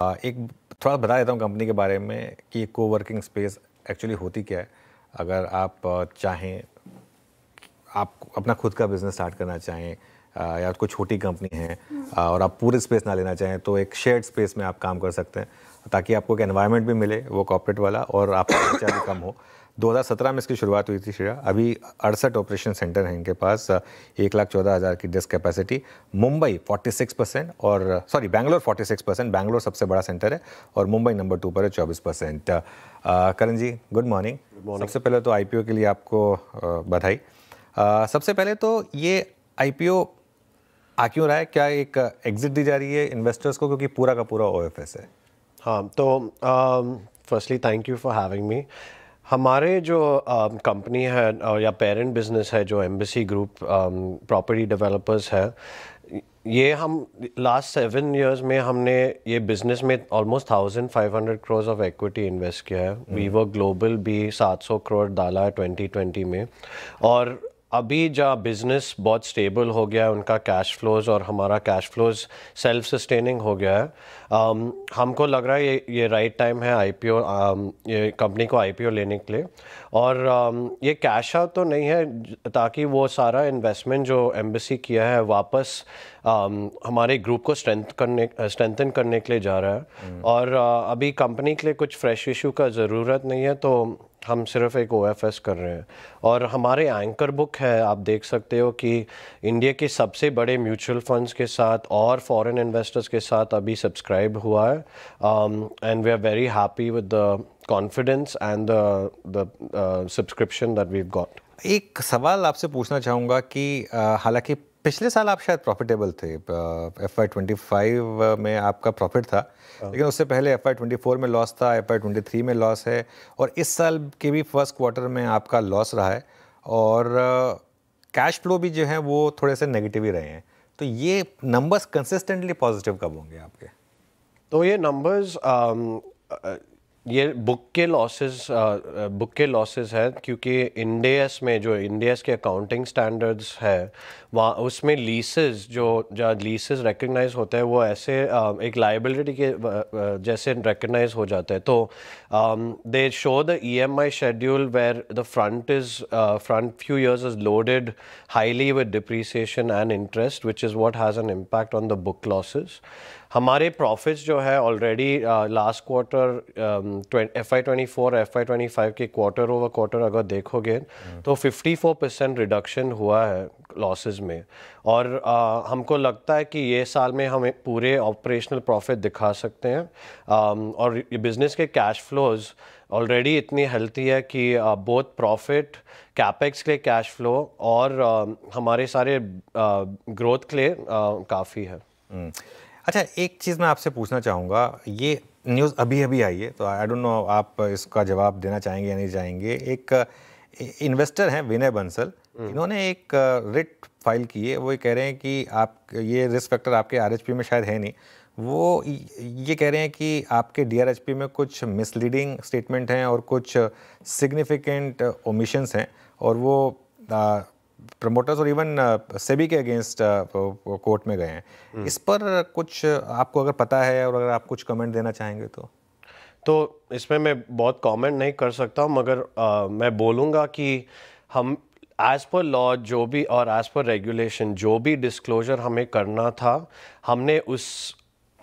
एक थोड़ा बता देता हूँ कंपनी के बारे में कि कोवर्किंग स्पेस एक्चुअली होती क्या है। अगर आप चाहें, आप अपना खुद का बिजनेस स्टार्ट करना चाहें या कोई छोटी कंपनी है और आप पूरे स्पेस ना लेना चाहें, तो एक शेयर्ड स्पेस में आप काम कर सकते हैं ताकि आपको एक एनवायरनमेंट भी मिले वो कॉर्पोरेट वाला, और आपका खर्चा भी कम हो। 2017 में इसकी शुरुआत हुई थी श्रेया। अभी 68 ऑपरेशन सेंटर हैं इनके पास, 1,14,000 की डेस्क कैपेसिटी। मुंबई 46% और बैंगलोर 46%, बैंगलोर सबसे बड़ा सेंटर है और मुंबई नंबर 2 पर है 24%। करण जी, गुड मॉर्निंग। सबसे पहले तो आईपीओ के लिए आपको बधाई। सबसे पहले तो ये आईपीओ आ क्यों रहा है? क्या एक एग्जिट दी जा रही है इन्वेस्टर्स को, क्योंकि पूरा का पूरा ओएफएस है? हाँ, तो firstly thank you for having me. हमारे जो कंपनी है या पेरेंट बिजनेस है जो एम्बेसी ग्रुप प्रॉपर्टी डेवलपर्स है, ये हम लास्ट 7 इयर्स में हमने ये बिजनेस में almost 1,500 crore of equity invest किया है। वीवर्क ग्लोबल भी 700 करोड़ डाला है 2020 में। और अभी जहाँ बिजनेस बहुत स्टेबल हो गया है, उनका कैश फ्लोज और हमारा कैश फ्लोज सेल्फ सस्टेनिंग हो गया है, हमको लग रहा है ये राइट टाइम है आईपीओ, ये कंपनी को आईपीओ लेने के लिए। और ये कैश आउट तो नहीं है, ताकि वो सारा इन्वेस्टमेंट जो एम्बेसी किया है वापस हमारे ग्रुप को स्ट्रेंथन करने के लिए जा रहा है। और अभी कंपनी के लिए कुछ फ्रेश इशू का ज़रूरत नहीं है, तो हम सिर्फ एक ओएफएस कर रहे हैं। और हमारे एंकर बुक है, आप देख सकते हो कि इंडिया के सबसे बड़े म्यूचुअल फंड्स के साथ और फॉरेन इन्वेस्टर्स के साथ अभी सब्सक्राइब हुआ है। And we are very happy with the confidence and the subscription that we've got. एक सवाल आपसे पूछना चाहूँगा कि हालांकि पिछले साल आप शायद प्रॉफिटेबल थे, FY25 में आपका प्रॉफिट था, लेकिन उससे पहले FY24 में लॉस था, FY23 में लॉस है, और इस साल के भी फर्स्ट क्वार्टर में आपका लॉस रहा है, और कैश फ्लो भी जो है वो थोड़े से नेगेटिव ही रहे हैं। तो ये नंबर्स कंसिस्टेंटली पॉजिटिव कब होंगे आपके? तो ये नंबर्स ये बुक के लॉसेस है, क्योंकि इंडियस में जो इंडियस के अकाउंटिंग स्टैंडर्ड्स है, वहाँ उसमें लीसेस जो लीसेस रिकग्नाइज होते हैं वो ऐसे एक लाइबिलिटी के जैसे रिकग्नाइज हो जाते हैं। तो they show the EMI schedule where the front few years is loaded highly with depreciation and interest, which is what has an impact on the book losses. हमारे प्रॉफिट्स जो है already last quarter FY24 FY25 के quarter over quarter अगर देखोगे तो 54% reduction हुआ है losses में। और हमको लगता है कि ये साल में हमें पूरे ऑपरेशनल प्रॉफिट दिखा सकते हैं। और ये बिज़नेस के कैश फ्लोज ऑलरेडी इतनी हेल्थी है कि बोथ प्रॉफिट, कैपेक्स के लिए कैश फ्लो और हमारे सारे ग्रोथ के लिए काफ़ी है। अच्छा, एक चीज़ मैं आपसे पूछना चाहूँगा, ये न्यूज़ अभी अभी आई है, तो आई डोंट नो आप इसका जवाब देना चाहेंगे या नहीं चाहेंगे। एक इन्वेस्टर हैं विनय बंसल, इन्होंने एक रिट फाइल की है। वो ये कह रहे हैं कि आप ये रिस्क फैक्टर आपके आरएचपी में शायद है नहीं। वो ये कह रहे हैं कि आपके डीआरएचपी में कुछ मिसलीडिंग स्टेटमेंट हैं और कुछ सिग्निफिकेंट ओमिशंस हैं, और वो प्रमोटर्स और इवन सेबी के अगेंस्ट कोर्ट में गए हैं। इस पर कुछ आपको अगर पता है और अगर आप कुछ कमेंट देना चाहेंगे तो इसमें मैं बहुत कमेंट नहीं कर सकता, मगर मैं बोलूँगा कि हम एज पर लॉ जो भी और एज पर रेगुलेशन जो भी डिस्क्लोजर हमें करना था हमने उस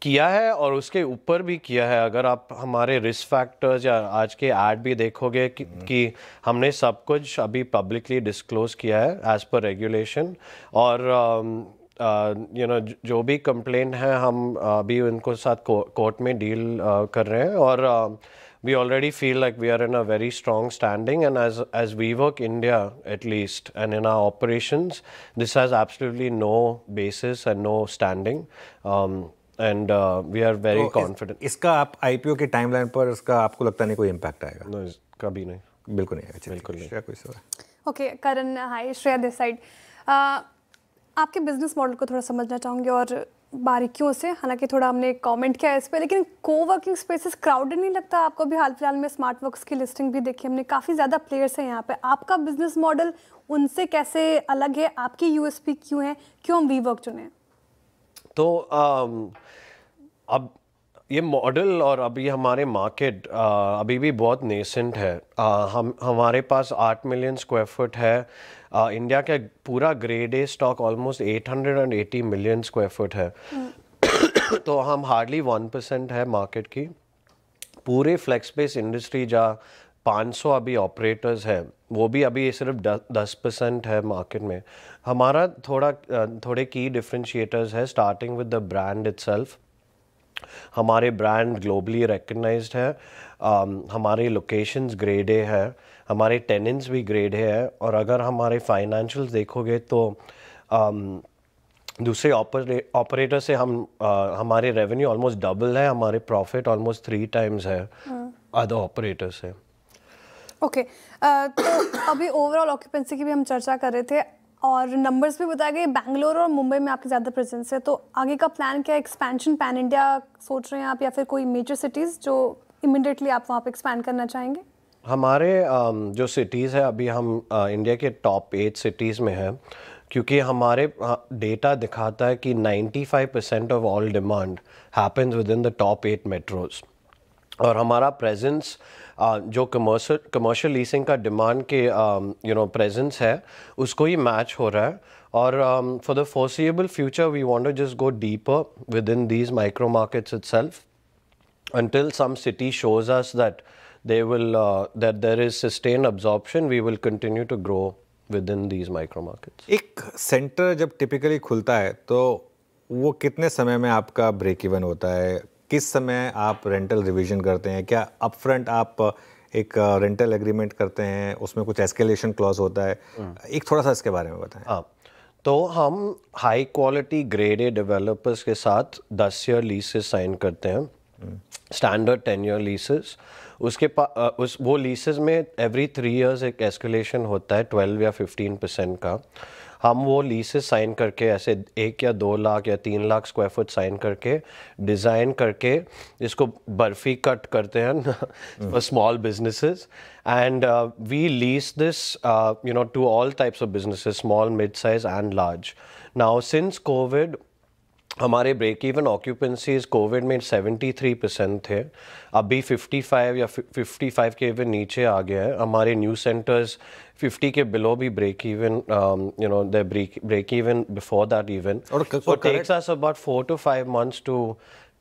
किया है, और उसके ऊपर भी किया है। अगर आप हमारे रिस्क फैक्टर्स या आज के ऐड भी देखोगे कि हमने सब कुछ अभी पब्लिकली डिस्क्लोज किया है एज पर रेगुलेशन। और जो भी कंप्लेंट है हम अभी उनको साथ कोर्ट में डील कर रहे हैं। और we already feel like we are in a very strong standing, and as WeWork India at least, and in our operations, this has absolutely no basis and no standing, and we are very confident. इसका आप IPO के timeline पर इसका आपको लगता नहीं कोई impact आएगा? No, कभी नहीं, बिल्कुल नहीं आएगा। बिल्कुल नहीं। कोई सवाल? Okay Karan, hi, Shreya this side. आपके बिजनेस मॉडल को थोड़ा समझना चाहूँगी और बारीकियों से। हालांकि थोड़ा हमने कमेंट किया इस पे, लेकिन कोवर्किंग स्पेसेस क्राउडेड नहीं लगता आपको? भी हाल फिलहाल में स्मार्ट वर्क्स की लिस्टिंग भी देखी हमने, काफ़ी ज़्यादा प्लेयर्स हैं यहाँ पे। आपका बिजनेस मॉडल उनसे कैसे अलग है? आपकी यूएसपी क्यों है? क्यों हम वीवर्क चुने? तो अब ये मॉडल और अभी हमारे मार्केट अभी भी बहुत नेसेंट है। हमारे पास 8 मिलियन स्क्वायर फुट है। इंडिया का पूरा grade A stock almost 880 million square foot है। तो हम हार्डली 1% है मार्केट की। पूरे फ्लेक्स स्पेस इंडस्ट्री जहाँ 500 अभी ऑपरेटर्स है, वो भी अभी सिर्फ 10% है मार्केट में। हमारा थोड़े की डिफरेंशिएटर्स है, starting with the brand itself. हमारे ब्रांड ग्लोबली रिकग्नाइज्ड है। हमारे लोकेशंस ग्रेड ए है, हमारे टेनेंट्स भी ग्रेड ए है। और अगर हमारे फाइनेंशियल्स देखोगे तो दूसरे ऑपरेटर से हमारे रेवेन्यू ऑलमोस्ट डबल है, हमारे प्रॉफिट ऑलमोस्ट 3 टाइम्स है अदर ऑपरेटर से। ओके तो अभी ओवरऑल ऑक्यूपेंसी की भी हम चर्चा कर रहे थे और नंबर्स भी बताए गए। बैंगलोर और मुंबई में आपकी ज़्यादा प्रेजेंस है, तो आगे का प्लान क्या है? एक्सपेंशन पैन इंडिया सोच रहे हैं आप, या फिर कोई मेजर सिटीज़ जो इमिडिएटली आप वहाँ पे एक्सपैंड करना चाहेंगे? हमारे जो सिटीज़ है अभी हम इंडिया के टॉप 8 सिटीज़ में हैं, क्योंकि हमारे डेटा दिखाता है कि 95% of all demand happens within the top 8 metros. और हमारा प्रेजेंस जो कमर्शियल लीसिंग का डिमांड के प्रेजेंस है उसको ही मैच हो रहा है। और for the foreseeable future we want to just go deeper within these micro markets itself until some city shows us that that there is sustained absorption, we will continue to grow within these micro markets. एक centre जब typically खुलता है तो वो कितने समय में आपका ब्रेक इवन होता है? किस समय आप रेंटल रिवीजन करते हैं? क्या अपफ्रंट आप एक रेंटल एग्रीमेंट करते हैं, उसमें कुछ एस्केलेशन क्लॉज होता है? एक थोड़ा सा इसके बारे में बताएं। हाँ, तो हम high quality grade A developers के साथ 10 ईयर लीसेस साइन करते हैं, स्टैंडर्ड 10 ईयर लीसेस। वो लीसेस में एवरी 3 इयर्स एक एस्केलेशन होता है 12 या 15% का। हम वो लीसेस साइन करके ऐसे 1 या 2 लाख या 3 लाख स्क्वायर फुट साइन करके डिज़ाइन करके इसको बर्फी कट करते हैं for small businesses. And we lease this to all types of businesses, small, mid size and large. Now since COVID हमारे ब्रेक इवन ऑक्यूपेंसीज कोविड में 73% थे, अभी 55 या 55 के इवन नीचे आ गया है। हमारे न्यू सेंटर्स 50 के बिलो भी break even, they break even before that even. So it takes us about 4 to 5 months to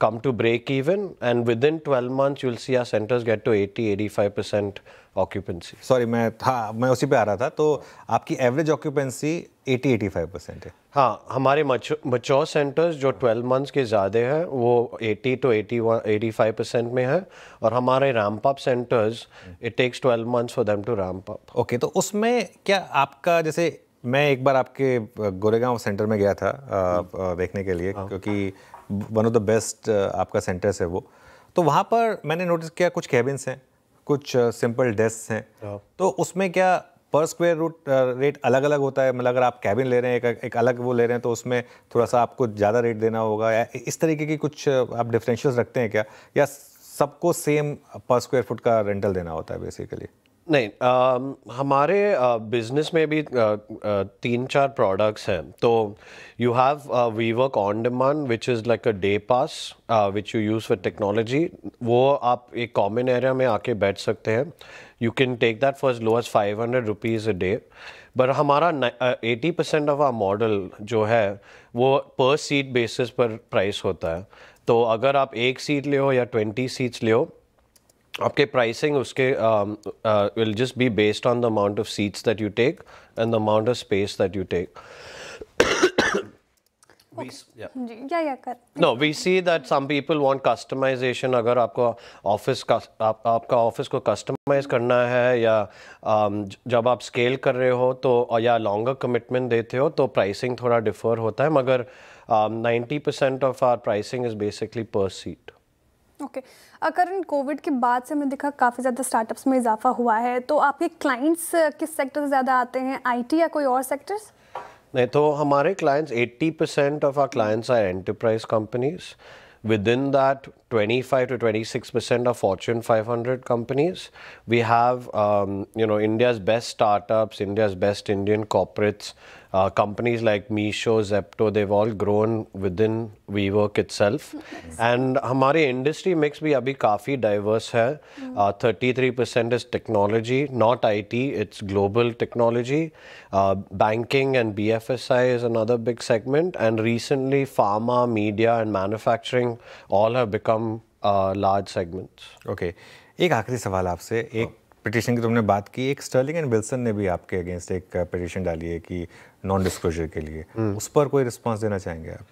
come to break even, and within 12 months you'll see our centers get to 80-85% occupancy. Sorry, मैं उसी पे आ रहा था। तो आपकी average occupancy 80-85% है? हाँ, हमारे मच्योर सेंटर्स जो 12 मंथ्स के ज़्यादा हैं वो 80 to 85% में है। और हमारे ramp up centres it takes 12 months for them to ramp up. Okay, तो उसमें क्या आपका, जैसे मैं एक बार आपके गोरेगांव सेंटर में गया था देखने के लिए, क्योंकि वन ऑफ द बेस्ट आपका सेंटर्स है वो। तो वहाँ पर मैंने नोटिस किया कुछ कैबिन्स हैं, कुछ सिंपल डेस्क हैं। तो उसमें क्या पर स्क्वायर रूट रेट अलग अलग होता है? मतलब अगर आप कैबिन ले रहे हैं, एक अलग वो ले रहे हैं, तो उसमें थोड़ा सा आपको ज़्यादा रेट देना होगा, या इस तरीके की कुछ आप डिफरेंशियल्स रखते हैं क्या, या सबको सेम पर स्क्वायर फुट का रेंटल देना होता है बेसिकली? नहीं, हमारे बिजनेस में भी 3-4 प्रोडक्ट्स हैं। तो you have we work on demand which is like a day pass which you use for technology. वो आप एक कॉमन एरिया में आके बैठ सकते हैं। You can take that for as low as 500 rupees a day. But हमारा 80% of our model जो है वो पर सीट बेसिस पर प्राइस होता है। तो अगर आप 1 सीट ले हो या 20 सीट्स ले हो, आपके प्राइसिंग उसके will just be based on the amount of seats that you take and the amount of space that you take. No, we see that some people want customization. अगर आपको आपका ऑफिस को customise करना है, या जब आप स्केल कर रहे हो तो, या लॉन्गर कमिटमेंट देते हो, तो प्राइसिंग थोड़ा डिफर होता है। मगर 90% of our pricing is basically per seat. Okay, Karan, COVID के बाद से हमने देखा काफ़ी ज़्यादा स्टार्टअप्स में इजाफा हुआ है, तो आपके क्लाइंट्स किस सेक्टर से ज़्यादा आते हैं, आईटी या कोई और सेक्टर्स? नहीं, तो हमारे clients 80% of our clients are enterprise companies. Within that, 25 to 26% are Fortune 500 companies. We have, India's best startups, India's best Indian corporates companies like Meesho, Zepto, they've all grown within WeWork itself. And हमारे industry mix भी अभी काफ़ी diverse है. 33% is technology, not IT, it's global technology. Banking and BFSI is another big segment. And recently, pharma, media and manufacturing all have become large segments. Okay. एक आखिरी सवाल आपसे, एक पिटीशन की तुमने बात की, एक स्टर्लिंग एंड विल्सन ने भी आपके अगेंस्ट एक पिटीशन डाली है कि नॉन डिस्क्लोजर के लिए, उस पर कोई रिस्पांस देना चाहेंगे आप?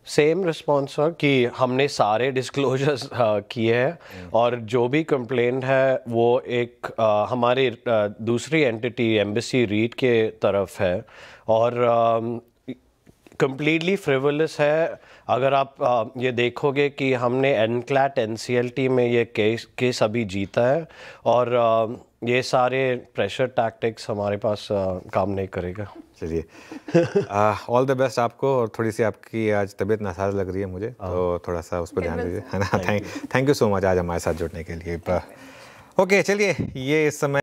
सेम रिस्पॉन्स है कि हमने सारे डिस्क्लोजर्स किए हैं और जो भी कंप्लेंट है वो एक हमारे दूसरी एंटिटी एम्बेसी रीट के तरफ है और कंप्लीटली फ्रिवलस है. अगर आप ये देखोगे कि हमने एनक्लैट एनसीएलटी में ये केस अभी जीता है और ये सारे प्रेशर टैक्टिक्स हमारे पास काम नहीं करेगा. चलिए, ऑल द बेस्ट आपको. और थोड़ी सी आपकी आज तबीयत नासाज लग रही है मुझे, तो थोड़ा सा उस पर ध्यान दीजिए, है ना. थैंक यू सो मच आज हमारे साथ जुड़ने के लिए. ओके, चलिए, ये इस समय